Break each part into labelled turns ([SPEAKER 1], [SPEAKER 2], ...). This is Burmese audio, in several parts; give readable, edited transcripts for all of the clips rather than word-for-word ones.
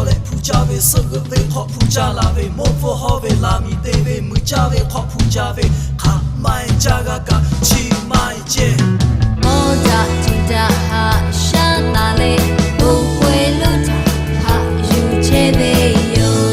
[SPEAKER 1] လေဖူကြပဲစကပဲခေါ်ဖူကြလာပဲမောဖို့ဟောပဲလာမီတေပဲမူကြပဲခေါ်ဖူကြပဲခါမိုင်ကြကချီမိုင်ကျဲ
[SPEAKER 2] မောကြကြည်ကြဟာရှာတာလေဘုံွယ်လို့တာဟာယူချဲပဲယော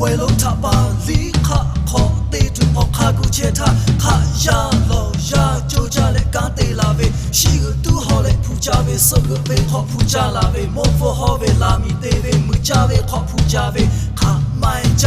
[SPEAKER 1] ပွဲလုံးထပါလီခါခေါ်တေတူအခါကူချေတာခါရလောရကြိုကြလေကားတေလာပဲရှိကတူဟောလေဖူကြပဲစကပဲခေါ်ဖူကြလာပဲမောဖို့ဟောပဲလာမီတေပဲမူကြပဲခေါ်ဖူကြပဲခါမိုင်ကြ